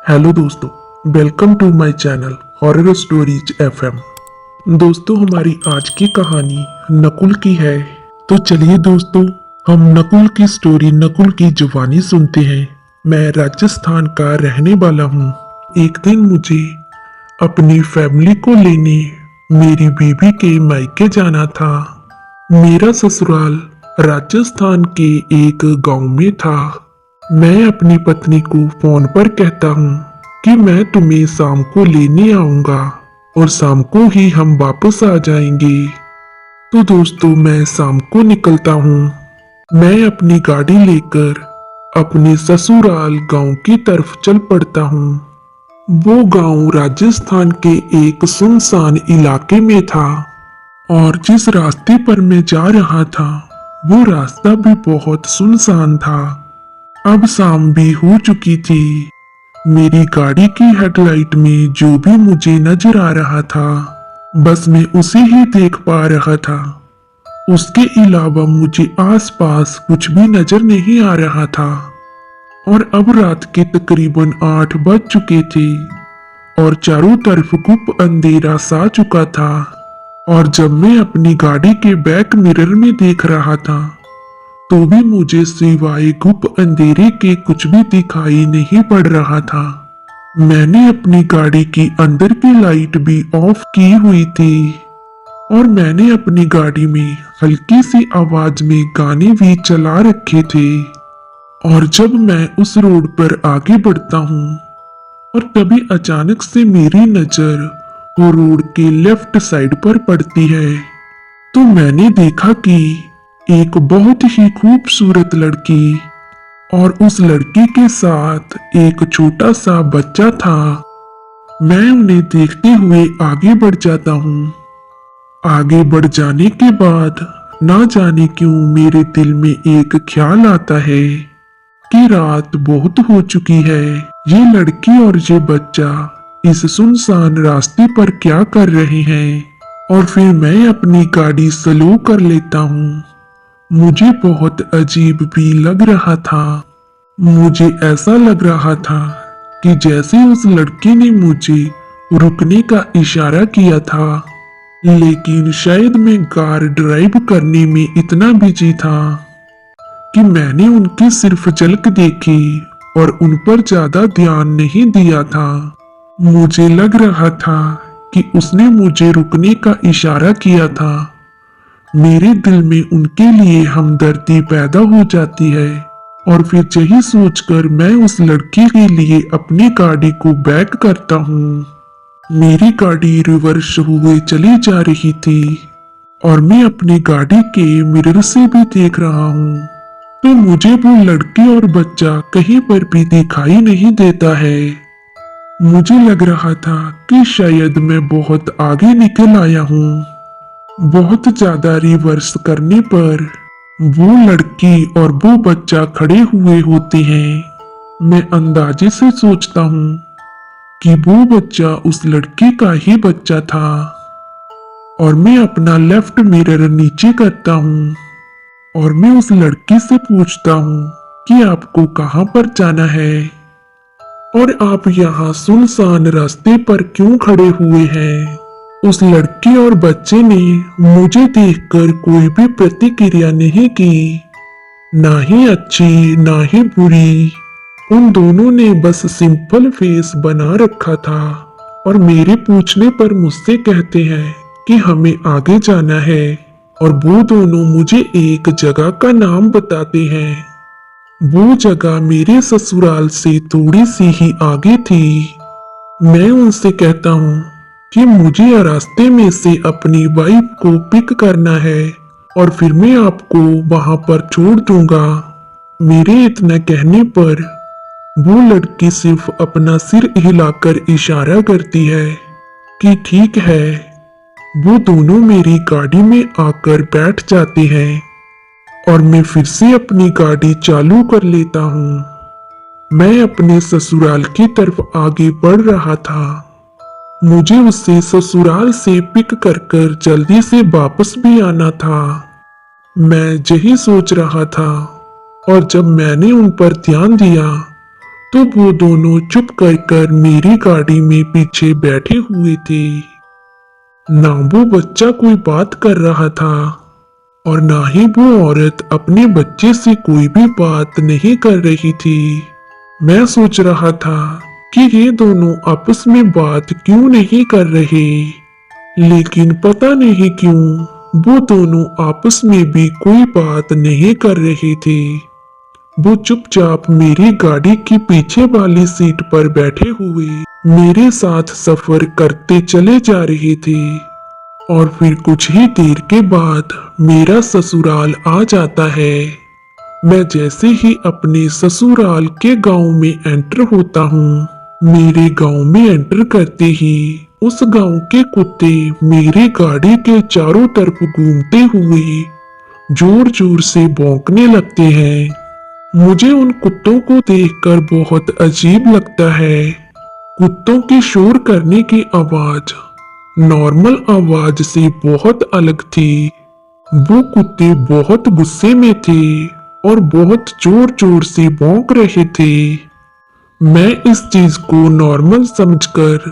Hello दोस्तों, welcome to my channel horror stories FM. दोस्तों, हमारी आज की कहानी नकुल की है। तो चलिए दोस्तों, हम नकुल की स्टोरी नकुल की जुबानी सुनते हैं। मैं राजस्थान का रहने वाला हूँ। एक दिन मुझे अपनी फैमिली को लेने मेरी बीबी के मायके जाना था। मेरा ससुराल राजस्थान के एक गांव में था। मैं अपनी पत्नी को फोन पर कहता हूँ कि मैं तुम्हें शाम को लेने आऊंगा और शाम को ही हम वापस आ जाएंगे। तो दोस्तों, मैं शाम को निकलता हूँ। मैं अपनी गाड़ी लेकर अपने ससुराल गांव की तरफ चल पड़ता हूँ। वो गांव राजस्थान के एक सुनसान इलाके में था और जिस रास्ते पर मैं जा रहा था वो रास्ता भी बहुत सुनसान था। अब शाम भी हो चुकी थी। मेरी गाड़ी की हेडलाइट में जो भी मुझे नजर आ रहा था बस मैं उसे ही देख पा रहा था। उसके अलावा मुझे आसपास कुछ भी नजर नहीं आ रहा था। और अब रात के तकरीबन 8 बज चुके थे और चारों तरफ गुप अंधेरा सा चुका था। और जब मैं अपनी गाड़ी के बैक मिरर में देख रहा था तो भी मुझे सिवाय गुप अंधेरे के कुछ भी दिखाई नहीं पड़ रहा था। मैंने अपनी गाड़ी की अंदर की लाइट भी ऑफ की हुई थी और मैंने अपनी गाड़ी में हल्की सी आवाज में गाने भी चला रखे थे। और जब मैं उस रोड पर आगे बढ़ता हूँ और तभी अचानक से मेरी नजर वो रोड के लेफ्ट साइड पर पड़ती है। तो मैंने देखा कि एक बहुत ही खूबसूरत लड़की और उस लड़की के साथ एक छोटा सा बच्चा था। मैं उन्हें देखते हुए आगे बढ़ जाता हूँ। आगे बढ़ जाने के बाद ना जाने क्यों मेरे दिल में एक ख्याल आता है कि रात बहुत हो चुकी है। ये लड़की और ये बच्चा इस सुनसान रास्ते पर क्या कर रहे हैं। और फिर मैं अपनी गाड़ी स्लो कर लेता हूँ। मुझे बहुत अजीब भी लग रहा था। मुझे ऐसा लग रहा था कि जैसे उस लड़की ने मुझे रुकने का इशारा किया था, लेकिन शायद मैं कार ड्राइव करने में इतना बिजी था कि मैंने उनकी सिर्फ झलक देखी और उन पर ज्यादा ध्यान नहीं दिया था। मुझे लग रहा था कि उसने मुझे रुकने का इशारा किया था। मेरे दिल में उनके लिए हमदर्दी पैदा हो जाती है और फिर यही सोचकर मैं उस लड़की के लिए अपनी गाड़ी को बैक करता हूँ। मेरी गाड़ी रिवर्स हुए चली जा रही थी और मैं अपनी गाड़ी के मिरर से भी देख रहा हूँ तो मुझे वो लड़की और बच्चा कहीं पर भी दिखाई नहीं देता है। मुझे लग रहा था कि शायद मैं बहुत आगे निकल आया हूँ। बहुत ज्यादा रिवर्स करने पर वो लड़की और वो बच्चा खड़े हुए होते हैं। मैं अंदाजे से सोचता हूँ कि वो बच्चा उस लड़की का ही बच्चा था और मैं अपना लेफ्ट मिरर नीचे करता हूँ और मैं उस लड़की से पूछता हूँ कि आपको कहाँ पर जाना है और आप यहाँ सुनसान रास्ते पर क्यों खड़े हुए हैं। उस लड़की और बच्चे ने मुझे देखकर कोई भी प्रतिक्रिया नहीं की, ना ही अच्छी ना ही बुरी। उन दोनों ने बस सिंपल फेस बना रखा था और मेरे पूछने पर मुझसे कहते हैं कि हमें आगे जाना है और वो दोनों मुझे एक जगह का नाम बताते हैं। वो जगह मेरे ससुराल से थोड़ी सी ही आगे थी। मैं उनसे कहता हूँ कि मुझे रास्ते में से अपनी वाइफ को पिक करना है और फिर मैं आपको वहां पर छोड़ दूंगा। मेरे इतना कहने पर वो लड़की सिर्फ अपना सिर हिलाकर इशारा करती है कि ठीक है। वो दोनों मेरी गाड़ी में आकर बैठ जाते हैं और मैं फिर से अपनी गाड़ी चालू कर लेता हूँ। मैं अपने ससुराल की तरफ आगे बढ़ रहा था। मुझे उससे ससुराल से पिक कर जल्दी से वापस भी आना था। मैं यही सोच रहा था और जब मैंने उन पर ध्यान दिया तो वो दोनों चुप कर मेरी गाड़ी में पीछे बैठे हुए थे। ना वो बच्चा कोई बात कर रहा था और ना ही वो औरत अपने बच्चे से कोई भी बात नहीं कर रही थी। मैं सोच रहा था कि ये दोनों आपस में बात क्यों नहीं कर रहे, लेकिन पता नहीं क्यों वो दोनों आपस में भी कोई बात नहीं कर रहे थे। वो चुपचाप मेरी गाड़ी की पीछे वाली सीट पर बैठे हुए मेरे साथ सफर करते चले जा रहे थे। और फिर कुछ ही देर के बाद मेरा ससुराल आ जाता है। मैं जैसे ही अपने ससुराल के गांव में एंटर होता हूँ, मेरे गांव में एंटर करते ही उस गांव के कुत्ते मेरी गाड़ी के चारों तरफ घूमते हुए जोर जोर से भौंकने लगते हैं। मुझे उन कुत्तों को देखकर बहुत अजीब लगता है। कुत्तों के शोर करने की आवाज नॉर्मल आवाज से बहुत अलग थी। वो कुत्ते बहुत गुस्से में थे और बहुत जोर जोर से भौंक रहे थे। मैं इस चीज को नॉर्मल समझकर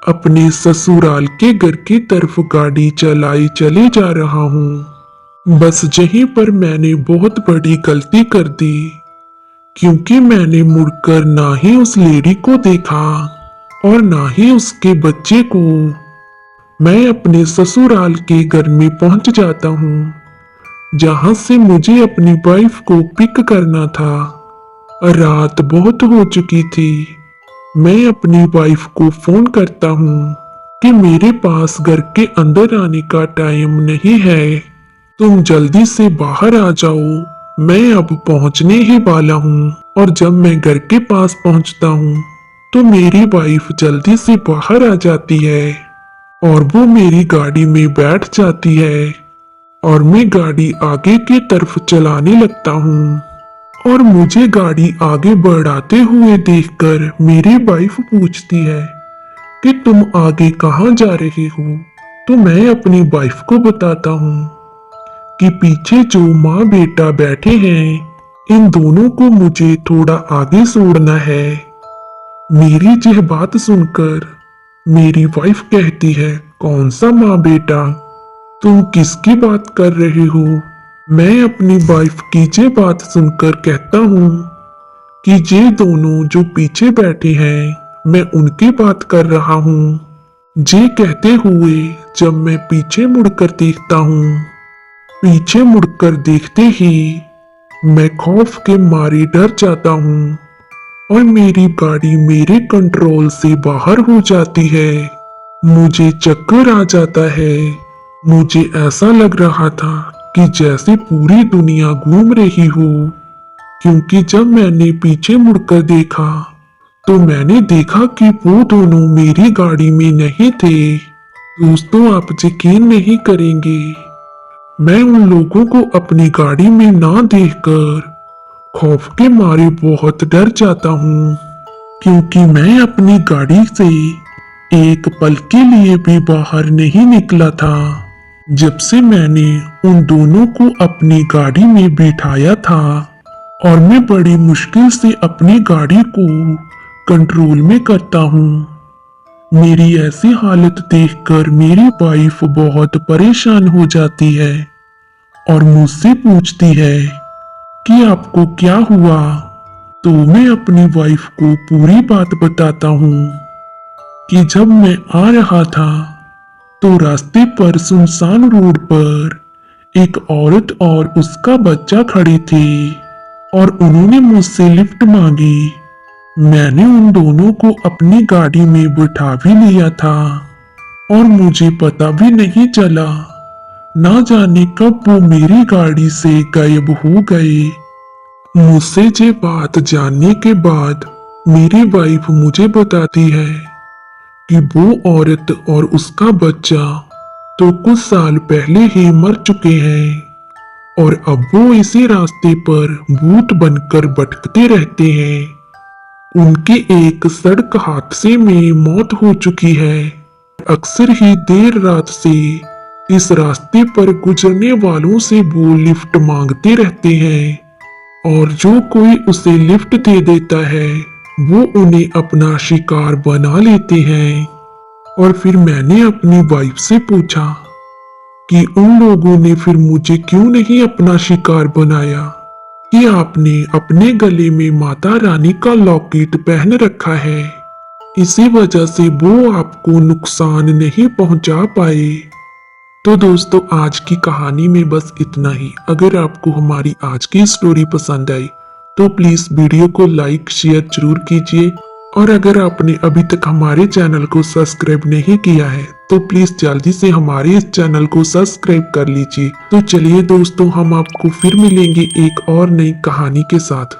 अपने ससुराल के घर की तरफ गाड़ी चलाई चले जा रहा हूँ। बस यहीं पर मैंने बहुत बड़ी गलती कर दी, क्योंकि मैंने मुड़कर ना ही उस लेडी को देखा और ना ही उसके बच्चे को। मैं अपने ससुराल के घर में पहुंच जाता हूँ, जहां से मुझे अपनी वाइफ को पिक करना था। रात बहुत हो चुकी थी। मैं अपनी वाइफ को फोन करता हूँ कि मेरे पास घर के अंदर आने का टाइम नहीं है, तुम जल्दी से बाहर आ जाओ, मैं अब पहुंचने ही वाला हूँ। और जब मैं घर के पास पहुंचता हूँ तो मेरी वाइफ जल्दी से बाहर आ जाती है और वो मेरी गाड़ी में बैठ जाती है और मैं गाड़ी आगे की तरफ चलाने लगता हूँ। और मुझे गाड़ी आगे बढ़ाते हुए देखकर मेरी वाइफ पूछती है कि तुम आगे कहाँ जा रहे हो। तो मैं अपनी वाइफ को बताता हूँ कि पीछे जो माँ बेटा बैठे हैं, इन दोनों को मुझे थोड़ा आगे छोड़ना है। मेरी यह बात सुनकर मेरी वाइफ कहती है, कौन सा माँ बेटा, तुम किसकी बात कर रहे हो। मैं अपनी वाइफ की ये बात सुनकर कहता हूँ कि ये दोनों जो पीछे बैठे हैं, मैं उनकी बात कर रहा हूँ। ये कहते हुए जब मैं पीछे मुड़कर देखता हूँ, पीछे मुड़कर देखते ही मैं खौफ के मारे डर जाता हूँ और मेरी गाड़ी मेरे कंट्रोल से बाहर हो जाती है। मुझे चक्कर आ जाता है। मुझे ऐसा लग रहा था कि जैसे पूरी दुनिया घूम रही हो, क्योंकि जब मैंने पीछे मुड़कर देखा तो मैंने देखा कि वो दोनों मेरी गाड़ी में नहीं थे। दोस्तों, आप यकीन नहीं करेंगे, मैं उन लोगों को अपनी गाड़ी में ना देखकर खौफ के मारे बहुत डर जाता हूँ, क्योंकि मैं अपनी गाड़ी से एक पल के लिए भी बाहर नहीं निकला था जब से मैंने उन दोनों को अपनी गाड़ी में बिठाया था। और मैं बड़ी मुश्किल से अपनी गाड़ी को कंट्रोल में करता हूँ। मेरी ऐसी हालत देखकर मेरी वाइफ बहुत परेशान हो जाती है और मुझसे पूछती है कि आपको क्या हुआ। तो मैं अपनी वाइफ को पूरी बात बताता हूँ कि जब मैं आ रहा था तो रास्ते पर सुनसान रोड पर एक औरत और उसका बच्चा खड़े थे और उन्होंने मुझसे लिफ्ट मांगी। मैंने उन दोनों को अपनी गाड़ी में बिठा भी लिया था और मुझे पता भी नहीं चला, ना जाने कब वो मेरी गाड़ी से गायब हो गए। मुझसे ये बात जानने के बाद मेरी वाइफ मुझे बताती है कि वो औरत और उसका बच्चा तो कुछ साल पहले ही मर चुके हैं और अब वो इसी रास्ते पर भूत बनकर भटकते रहते हैं। उनकी एक सड़क हादसे में मौत हो चुकी है। अक्सर ही देर रात से इस रास्ते पर गुजरने वालों से वो लिफ्ट मांगते रहते हैं और जो कोई उसे लिफ्ट दे देता है वो उन्हें अपना शिकार बना लेते हैं। और फिर मैंने अपनी वाइफ से पूछा कि उन लोगों ने फिर मुझे क्यों नहीं अपना शिकार बनाया, कि आपने अपने गले में माता रानी का लॉकेट पहन रखा है, इसी वजह से वो आपको नुकसान नहीं पहुंचा पाए। तो दोस्तों आज की कहानी में बस इतना ही। अगर आपको हमारी आज की स्टोरी पसंद आई तो प्लीज वीडियो को लाइक शेयर जरूर कीजिए। और अगर आपने अभी तक हमारे चैनल को सब्सक्राइब नहीं किया है तो प्लीज जल्दी से हमारे इस चैनल को सब्सक्राइब कर लीजिए। तो चलिए दोस्तों हम आपको फिर मिलेंगे एक और नई कहानी के साथ।